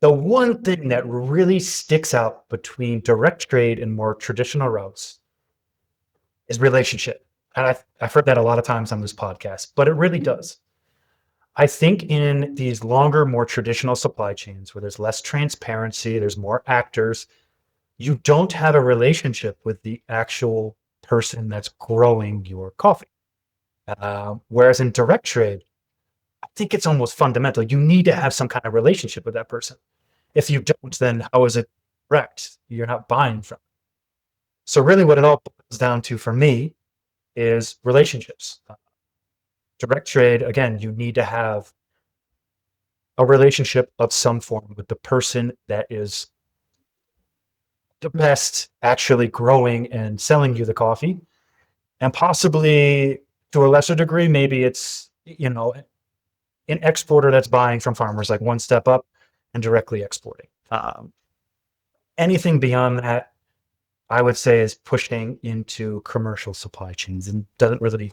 The one thing that really sticks out between direct trade and more traditional routes is relationship. And I've heard that a lot of times on this podcast, but it really does. I think in these longer, more traditional supply chains where there's less transparency, there's more actors, you don't have a relationship with the actual person that's growing your coffee. Whereas in direct trade, I think it's almost fundamental. You need to have some kind of relationship with that person. If you don't, then how is it direct? You're not buying from. So really what it all boils down to for me is relationships. Direct trade, again, you need to have a relationship of some form with the person that is the best actually growing and selling you the coffee. And possibly to a lesser degree, maybe it's, an exporter that's buying from farmers, like one step up and directly exporting. Anything beyond that, I would say, is pushing into commercial supply chains and doesn't really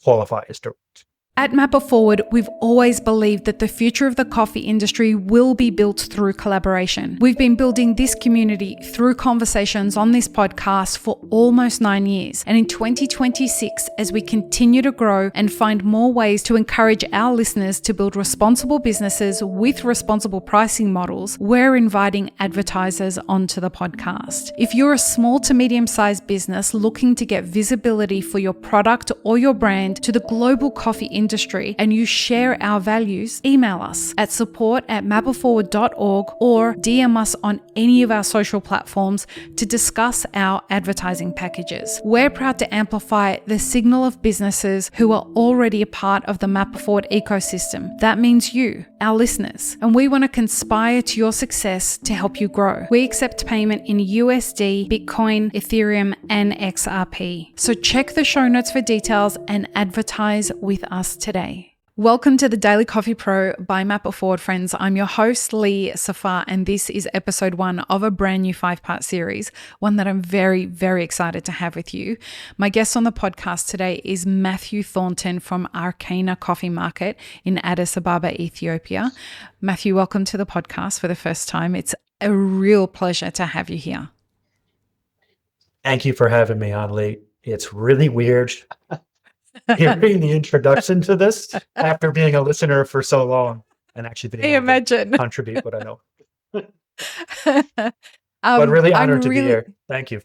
qualify as direct. At Mapper Forward, we've always believed that the future of the coffee industry will be built through collaboration. We've been building this community through conversations on this podcast for almost 9 years. And in 2026, as we continue to grow and find more ways to encourage our listeners to build responsible businesses with responsible pricing models, we're inviting advertisers onto the podcast. If you're a small to medium-sized business looking to get visibility for your product or your brand to the global coffee industry, and you share our values, email us at support@mapperforward.org or DM us on any of our social platforms to discuss our advertising packages. We're proud to amplify the signal of businesses who are already a part of the Mapper Forward ecosystem. That means you, our listeners, and we want to conspire to your success to help you grow. We accept payment in USD, Bitcoin, Ethereum, and XRP. So check the show notes for details and advertise with us today. Welcome to the Daily Coffee Pro by Mapper Forward, friends. I'm your host, Lee Safar, and this is episode 1 of a brand new 5-part series, one that I'm very, very excited to have with you. My guest on the podcast today is Matthew Thornton from Arkena Coffee Market in Addis Ababa, Ethiopia. Matthew, welcome to the podcast for the first time. It's a real pleasure to have you here. Thank you for having me on, Lee. It's really weird hearing the introduction to this after being a listener for so long and actually being able to contribute what I know. But really honored to be here. Thank you.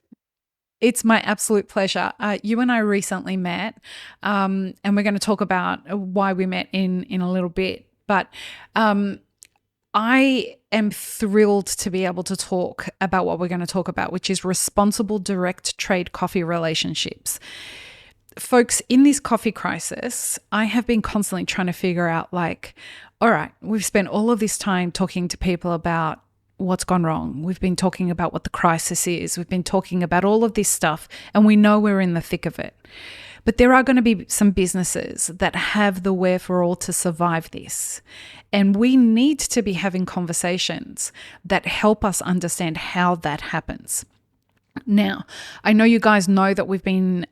It's my absolute pleasure. You and I recently met, and we're going to talk about why we met in a little bit. But I am thrilled to be able to talk about what we're going to talk about, which is responsible direct trade coffee relationships. Folks, in this coffee crisis, I have been constantly trying to figure out, all right, we've spent all of this time talking to people about what's gone wrong. We've been talking about what the crisis is. We've been talking about all of this stuff, and we know we're in the thick of it. But there are going to be some businesses that have the wherewithal to survive this. And we need to be having conversations that help us understand how that happens. Now, I know you guys know that we've been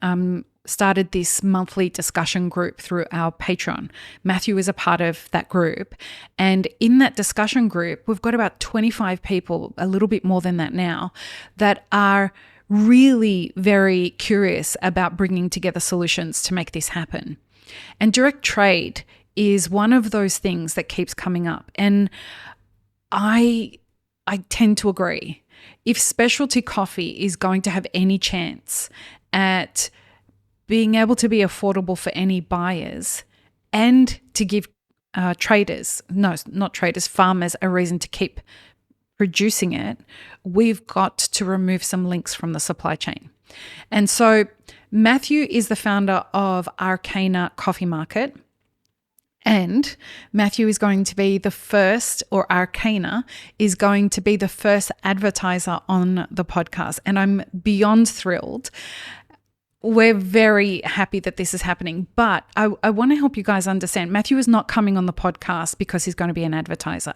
started this monthly discussion group through our Patreon. Matthew is a part of that group. And in that discussion group, we've got about 25 people, a little bit more than that now, that are really very curious about bringing together solutions to make this happen. And direct trade is one of those things that keeps coming up. And I tend to agree. If specialty coffee is going to have any chance at being able to be affordable for any buyers and to give farmers a reason to keep producing it, we've got to remove some links from the supply chain. And so Matthew is the founder of Arkena Coffee Market. And Matthew is going to be the first, or Arkena is going to be the first advertiser on the podcast. And I'm beyond thrilled. We're very happy that this is happening, but I want to help you guys understand. Matthew is not coming on the podcast because he's going to be an advertiser.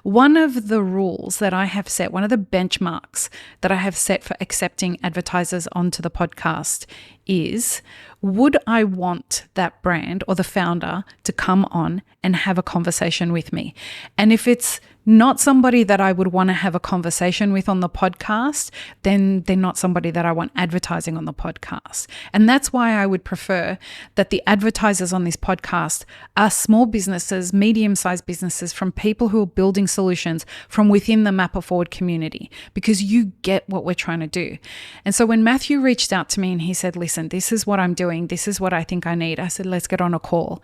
One of the rules that I have set, one of the benchmarks that I have set for accepting advertisers onto the podcast is, would I want that brand or the founder to come on and have a conversation with me? And if it's not somebody that I would want to have a conversation with on the podcast, then they're not somebody that I want advertising on the podcast. And that's why I would prefer that the advertisers on this podcast are small businesses, medium-sized businesses, from people who are building solutions from within the Map It Forward community, because you get what we're trying to do. And so when Matthew reached out to me and he said, listen, this is what I'm doing, this is what I think I need, I said, let's get on a call.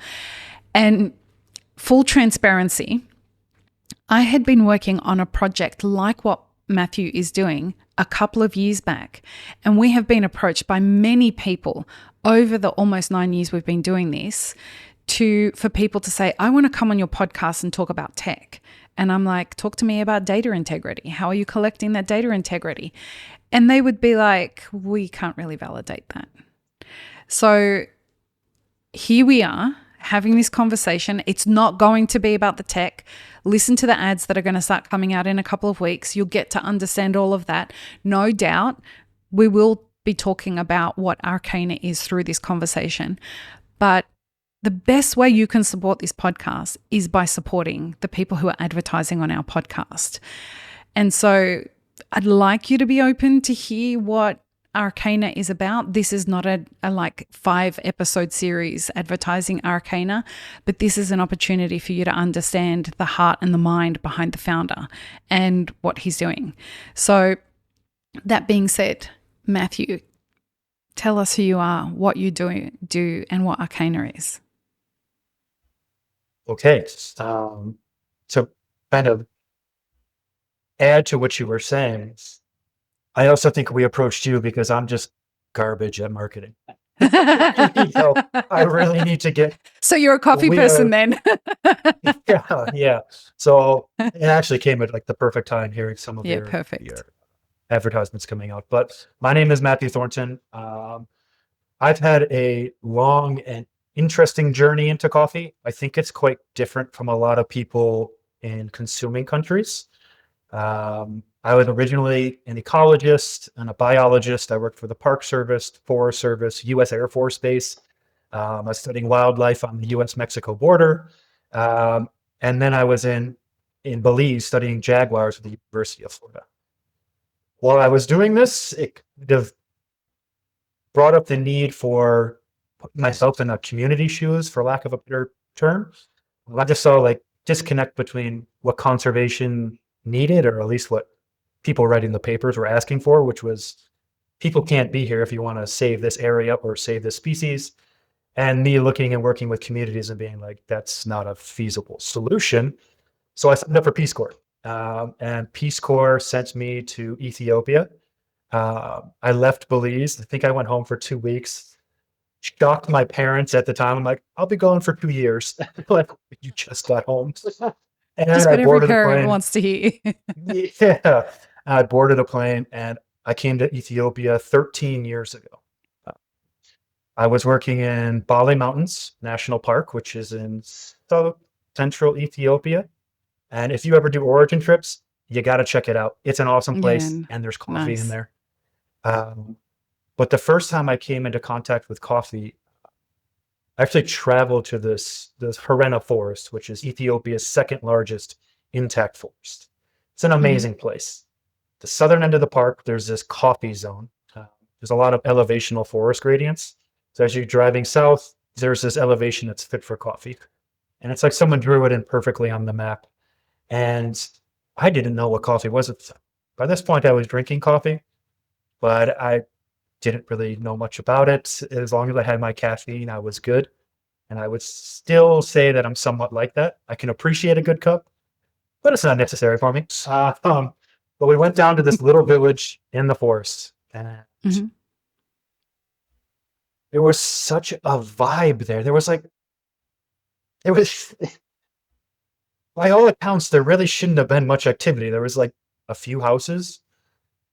And full transparency, I had been working on a project like what Matthew is doing a couple of years back, and we have been approached by many people over the almost 9 years we've been doing this for people to say, I want to come on your podcast and talk about tech. And I'm like, talk to me about data integrity. How are you collecting that data integrity? And they would be like, we can't really validate that. So here we are having this conversation. It's not going to be about the tech. Listen to the ads that are going to start coming out in a couple of weeks. You'll get to understand all of that. No doubt we will be talking about what Arkena is through this conversation. But the best way you can support this podcast is by supporting the people who are advertising on our podcast. And so I'd like you to be open to hear what Arkena is about. This is not a like 5-episode series advertising Arkena, but this is an opportunity for you to understand the heart and the mind behind the founder and what he's doing. So that being said, Matthew, tell us who you are, what you do and what Arkena is. Okay. So kind of add to what you were saying, I also think we approached you because I'm just garbage at marketing. I really need to get. So you're a coffee person then? Yeah. So it actually came at like the perfect time, hearing some of your advertisements coming out. But my name is Matthew Thornton. I've had a long and interesting journey into coffee. I think it's quite different from a lot of people in consuming countries. I was originally an ecologist and a biologist. I worked for the Park Service, Forest Service, U.S. Air Force Base. I was studying wildlife on the U.S.-Mexico border. And then I was in Belize studying jaguars at the University of Florida. While I was doing this, it kind of brought up the need for putting myself in a community shoes, for lack of a better term. I just saw like disconnect between what conservation needed, or at least what people writing the papers were asking for, which was people can't be here if you want to save this area or save this species. And me looking and working with communities and being like, that's not a feasible solution. So I signed up for Peace Corps. And Peace Corps sent me to Ethiopia. I left Belize. I think I went home for 2 weeks. Shocked my parents at the time. I'm like, I'll be going for 2 years. Like, you just got home. And just what every parent wants to hear. Yeah. I boarded a plane and I came to Ethiopia 13 years ago. I was working in Bale Mountains National Park, which is in central Ethiopia. And if you ever do origin trips, you got to check it out. It's an awesome place, and there's coffee in there. But the first time I came into contact with coffee, I actually traveled to this Arkena forest, which is Ethiopia's second largest intact forest. It's an amazing place. The southern end of the park, there's this coffee zone. There's a lot of elevational forest gradients. So as you're driving south, there's this elevation that's fit for coffee. And it's like someone drew it in perfectly on the map. And I didn't know what coffee was. By this point, I was drinking coffee, but I didn't really know much about it. As long as I had my caffeine, I was good. And I would still say that I'm somewhat like that. I can appreciate a good cup, but it's not necessary for me. But we went down to this little village in the forest, and there was such a vibe there. There was by all accounts, there really shouldn't have been much activity. There was like a few houses,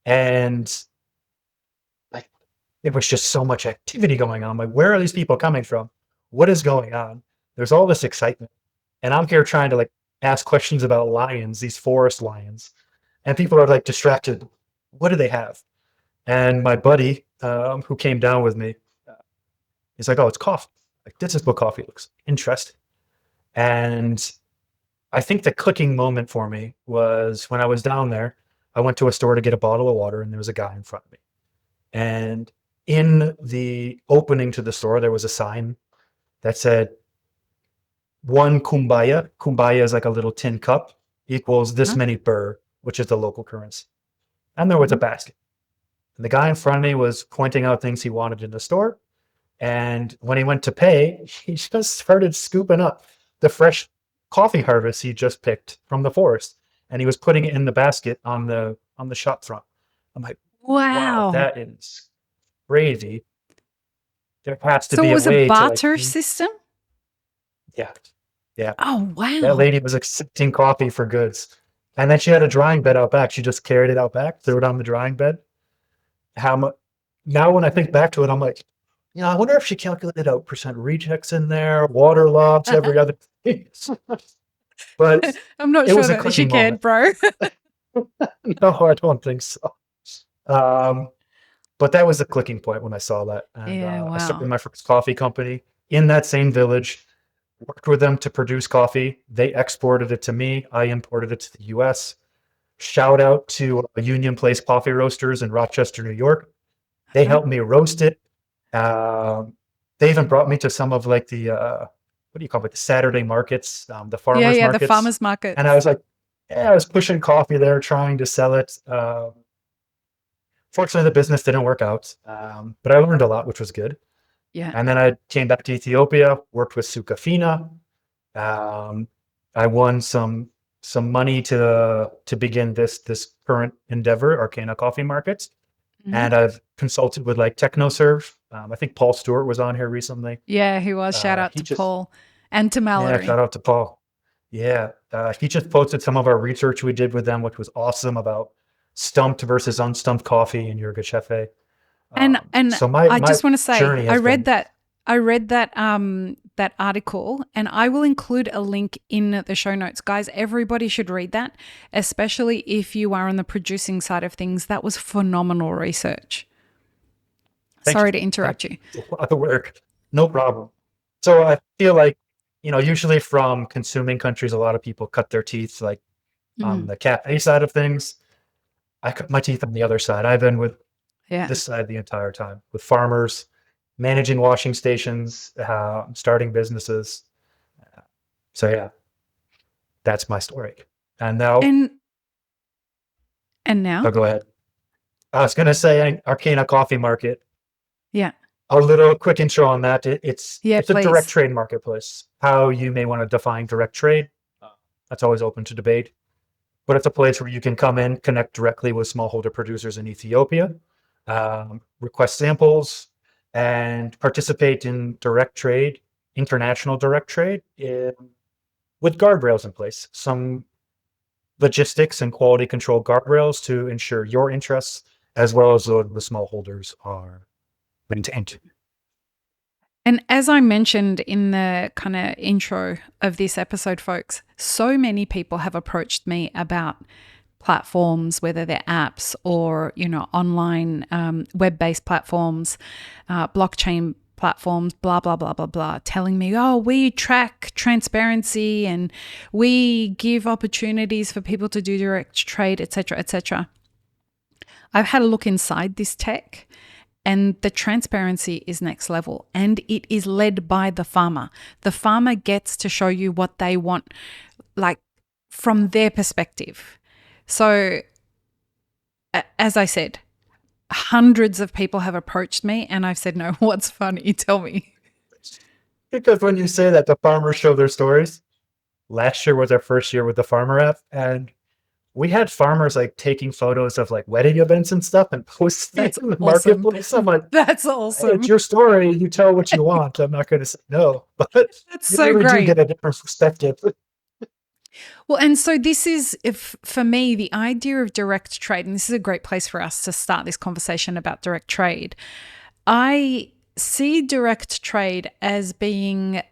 and like it was just so much activity going on. Like, where are these people coming from? What is going on? There's all this excitement, and I'm here trying to like ask questions about lions, these forest lions, and people are like distracted. What do they have? And my buddy, who came down with me, He's like, oh, it's coffee. Like, this is what coffee looks like. Interesting. And I think the clicking moment for me was when I was down there. I went to a store to get a bottle of water, and there was a guy in front of me. And in the opening to the store, there was a sign that said, one kumbaya. Kumbaya is like a little tin cup, equals this many birr, which is the local currency. And there was a basket. And the guy in front of me was pointing out things he wanted in the store. And when he went to pay, he just started scooping up the fresh coffee harvest he just picked from the forest. And he was putting it in the basket on the shop front. I'm like, wow, Wow. that is crazy. There has to So be it a was way a to barter system? yeah. Yeah. Oh, That wow. lady was accepting coffee for goods. And then she had a drying bed out back. She just carried it out back, threw it on the drying bed. How much? Now, when I think back to it, I'm like, I wonder if she calculated out percent rejects in there, water loss, every other thing. But I'm not it sure was a that she clicking cared, moment. bro. No, I don't think so. But that was the clicking point when I saw that. And Yeah, I started wow. my first coffee company in that same village, worked with them to produce coffee. They exported it to me. I imported it to the US. Shout out to Union Place Coffee Roasters in Rochester, New York. They helped me roast it. They even brought me to some of like the, what do you call it? The Saturday markets, the farmers Yeah, markets. the farmers markets. And I was like, yeah, I was pushing coffee there, trying to sell it. Fortunately, the business didn't work out, but I learned a lot, which was good. Yeah. And then I came back to Ethiopia, worked with Sukafina. I won some money to begin this current endeavor, Arkena Coffee Markets. Mhm. And I've consulted with like TechnoServe. I think Paul Stewart was on here recently. Yeah, he was. Shout out to Paul and to Mallory. Shout out to Paul. Yeah, he just posted some of our research we did with them, which was awesome, about stumped versus unstumped coffee in Yirgacheffe. And So I my just want to say, journey I has read been, that article, and I will include a link in the show notes. Guys, everybody should read that, especially if you are on the producing side of things. That was phenomenal research. Thank Sorry you. to interrupt you. A lot of work. No problem. So I feel like, usually from consuming countries, a lot of people cut their teeth like on the cafe side of things. I cut my teeth on the other side. I've been with Yeah. this side the entire time, with farmers, managing washing stations, starting businesses. So yeah, that's my story. And now, And now? oh, go ahead. I was going to say Arkena Coffee Market. Yeah. A little quick intro on that. It's a please. direct trade marketplace. How you may want to define direct trade, that's always open to debate. But it's a place where you can come in, connect directly with smallholder producers in Ethiopia, request samples, and participate in direct trade, international direct trade, with guardrails in place. Some logistics and quality control guardrails to ensure your interests as well as those of the smallholders are maintained. And as I mentioned in the kind of intro of this episode, folks, so many people have approached me about platforms, whether they're apps or, online web-based platforms, blockchain platforms, blah, blah, blah, blah, blah, telling me, oh, we track transparency and we give opportunities for people to do direct trade, etc., etc. I've had a look inside this tech, and the transparency is next level, and it is led by the farmer. The farmer gets to show you what they want, like from their perspective. So, as I said, hundreds of people have approached me, and I've said, no, what's funny? Tell me. Because when you say that, the farmers show their stories. Last year was our first year with the farmer app, and we had farmers like taking photos of like wedding events and stuff and posting it in the marketplace. I'm like, that's awesome. It's your story. You tell what you want. I'm not going to say no, but That's you so really great. do get a different perspective. Well, and so this is, for me, the idea of direct trade, and this is a great place for us to start this conversation about direct trade. I see direct trade as being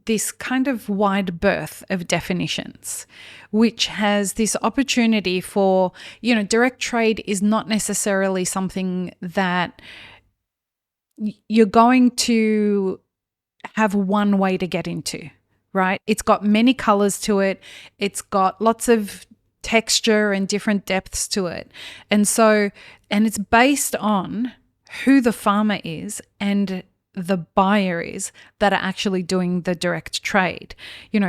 this kind of wide berth of definitions, which has this opportunity for, direct trade is not necessarily something that you're going to have one way to get into, right? It's got many colors to it. It's got lots of texture and different depths to it. And it's based on who the farmer is and the buyer is that are actually doing the direct trade.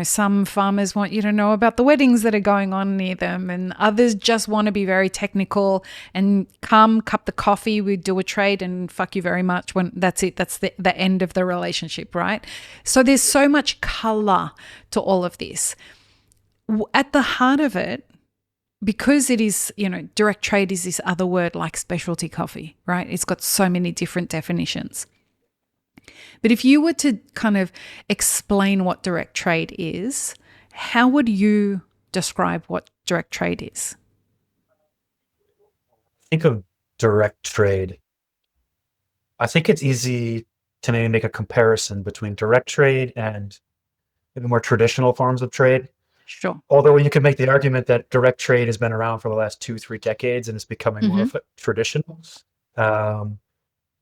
Some farmers want you to know about the weddings that are going on near them, and others just want to be very technical and come, cup the coffee, we do a trade and fuck you very much when that's it. That's the end of the relationship, right? So there's so much color to all of this. At the heart of it, because it is, direct trade is this other word like specialty coffee, right? It's got so many different definitions. But if you were to kind of explain what direct trade is, how would you describe what direct trade is? Think of direct trade. I think it's easy to maybe make a comparison between direct trade and maybe more traditional forms of trade. Sure. Although you could make the argument that direct trade has been around for the last 2-3 decades and it's becoming more of a traditional.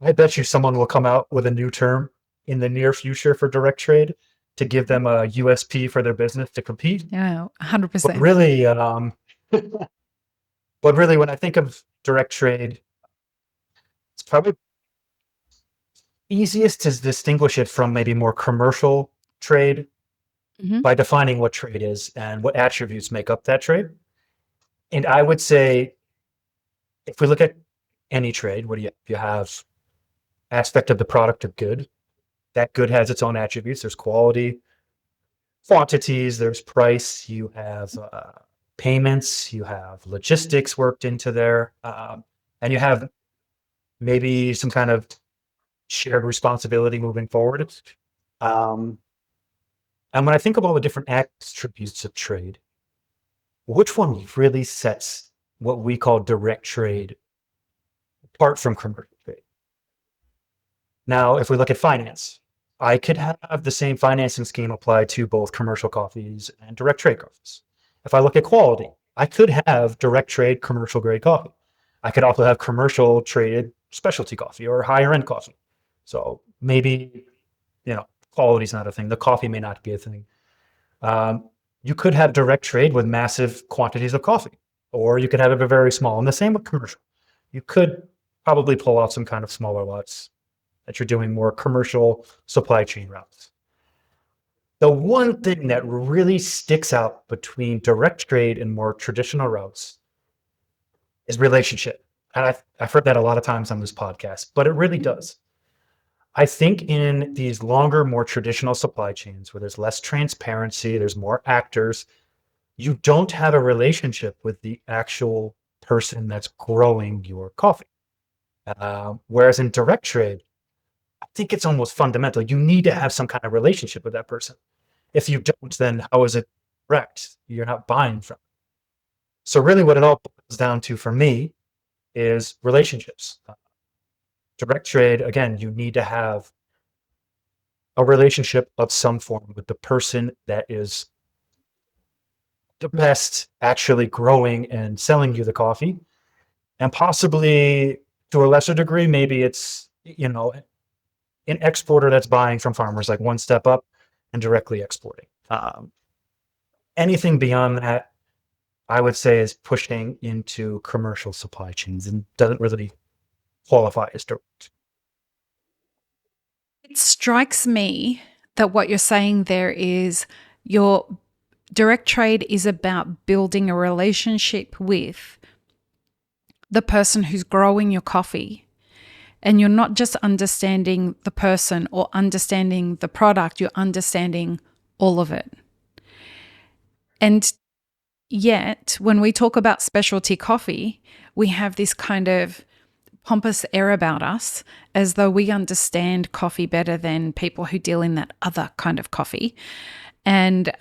I bet you someone will come out with a new term in the near future for direct trade to give them a USP for their business to compete. Yeah, 100%. But really, when I think of direct trade, it's probably easiest to distinguish it from maybe more commercial trade by defining what trade is and what attributes make up that trade. And I would say, if we look at any trade, you have aspect of the product of good. That good has its own attributes. There's quality, quantities, there's price, you have payments, you have logistics worked into there, and you have maybe some kind of shared responsibility moving forward. And when I think of all the different attributes of trade, which one really sets what we call direct trade apart from commercial trade? Now, if we look at finance, I could have the same financing scheme apply to both commercial coffees and direct trade coffees. If I look at quality, I could have direct trade commercial grade coffee. I could also have commercial traded specialty coffee or higher end coffee. So maybe, quality is not a thing. The coffee may not be a thing. You could have direct trade with massive quantities of coffee, or you could have it very small. And the same with commercial. You could probably pull out some kind of smaller lots that you're doing more commercial supply chain routes. The one thing that really sticks out between direct trade and more traditional routes is relationship. And I've heard that a lot of times on this podcast, but it really does. I think in these longer, more traditional supply chains where there's less transparency, there's more actors, you don't have a relationship with the actual person that's growing your coffee. Whereas in direct trade, I think it's almost fundamental. You need to have some kind of relationship with that person. If you don't, then how is it direct? You're not buying from. So really what it all boils down to for me is relationships. Direct trade, again, you need to have a relationship of some form with the person that is the best actually growing and selling you the coffee. And possibly to a lesser degree, maybe it's, an exporter that's buying from farmers, like one step up and directly exporting. Anything beyond that, I would say, is pushing into commercial supply chains and doesn't really qualify as direct. It strikes me that what you're saying there is your direct trade is about building a relationship with the person who's growing your coffee. And you're not just understanding the person or understanding the product, you're understanding all of it. And yet, when we talk about specialty coffee, we have this kind of pompous air about us as though we understand coffee better than people who deal in that other kind of coffee. And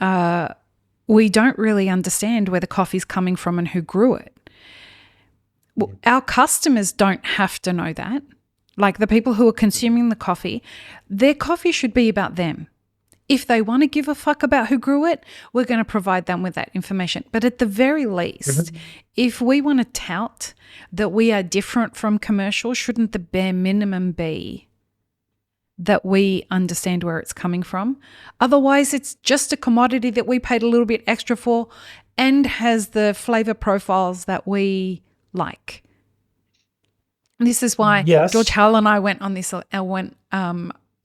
we don't really understand where the coffee's coming from and who grew it. Well, our customers don't have to know that. Like the people who are consuming the coffee, their coffee should be about them. If they want to give a fuck about who grew it, we're going to provide them with that information. But at the very least, if we want to tout that we are different from commercial, shouldn't the bare minimum be that we understand where it's coming from. Otherwise, it's just a commodity that we paid a little bit extra for and has the flavor profiles that we like. This is why Yes. George Howell and I went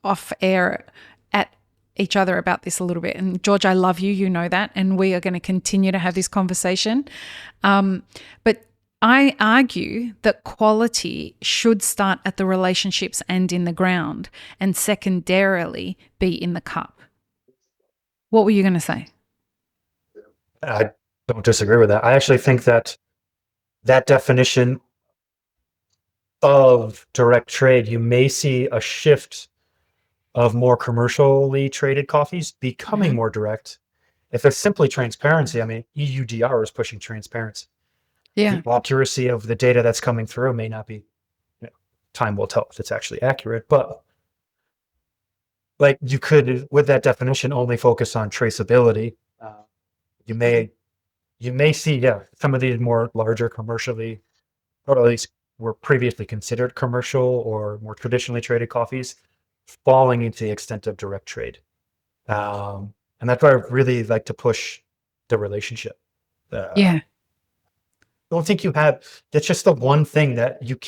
off air at each other about this a little bit. And George, I love you. You know that. And we are going to continue to have this conversation. But I argue that quality should start at the relationships and in the ground, and secondarily be in the cup. What were you going to say? I don't disagree with that. I actually think that definition of direct trade, you may see a shift of more commercially traded coffees becoming more direct. If it's simply transparency, I mean, EUDR is pushing transparency. Yeah. The accuracy of the data that's coming through may not be, time will tell if it's actually accurate, but like you could, with that definition, only focus on traceability. You may see, some of these more larger commercially, or at least were previously considered commercial or more traditionally traded coffees, falling into the extent of direct trade. And that's why I really like to push the relationship. I don't think that's just the one thing that you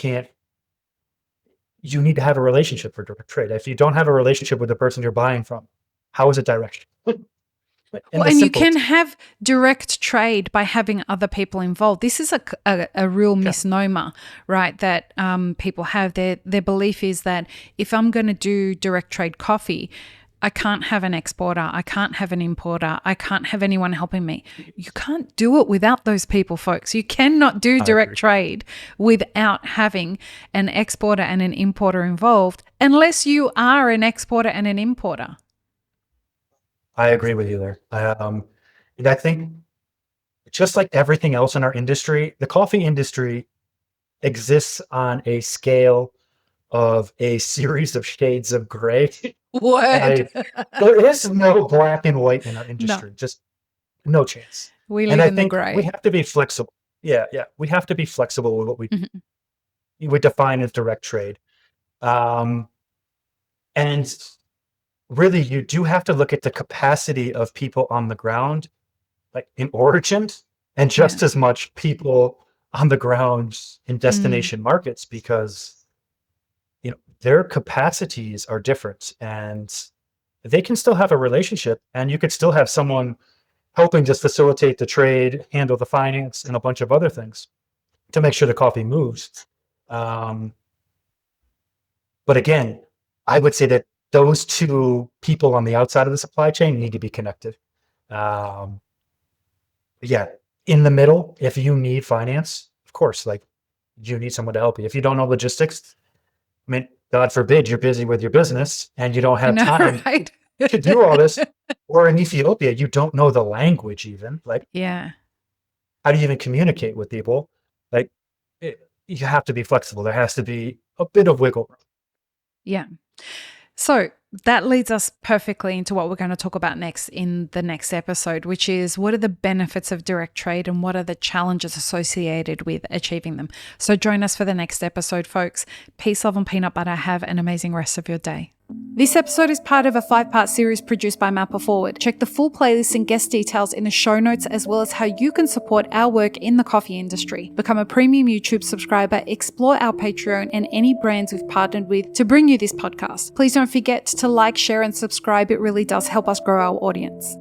need to have a relationship for direct trade. If you don't have a relationship with the person you're buying from, how is it direct? And you can have direct trade by having other people involved. This is a real misnomer, right? That people have. Their belief is that if I'm going to do direct trade coffee, I can't have an exporter, I can't have an importer, I can't have anyone helping me. You can't do it without those people, folks. You cannot do direct trade without having an exporter and an importer involved, unless you are an exporter and an importer. I agree with you there. And I think just like everything else in our industry, the coffee industry exists on a scale of a series of shades of gray. What? There is no black and white in our industry. Just no chance. We live in the gray. We have to be flexible. Yeah. We have to be flexible with what we define as direct trade. And really, you do have to look at the capacity of people on the ground, like in origin, and just as much people on the ground in destination markets, because their capacities are different, and they can still have a relationship, and you could still have someone helping just facilitate the trade, handle the finance, and a bunch of other things to make sure the coffee moves. But again, I would say that those two people on the outside of the supply chain need to be connected. In the middle, if you need finance, of course, like you need someone to help you. If you don't know logistics, I mean, God forbid you're busy with your business and you don't have time to do all this. Or in Ethiopia, you don't know the language even. Like, how do you even communicate with people? Like, you have to be flexible. There has to be a bit of wiggle room. Yeah. So that leads us perfectly into what we're going to talk about next in the next episode, which is what are the benefits of direct trade and what are the challenges associated with achieving them. So join us for the next episode, folks. Peace, love, and peanut butter. Have an amazing rest of your day. This episode is part of a 5-part series produced by Mapper Forward. Check the full playlist and guest details in the show notes, as well as how you can support our work in the coffee industry. Become a premium YouTube subscriber, explore our Patreon and any brands we've partnered with to bring you this podcast. Please don't forget to like, share, and subscribe. It really does help us grow our audience.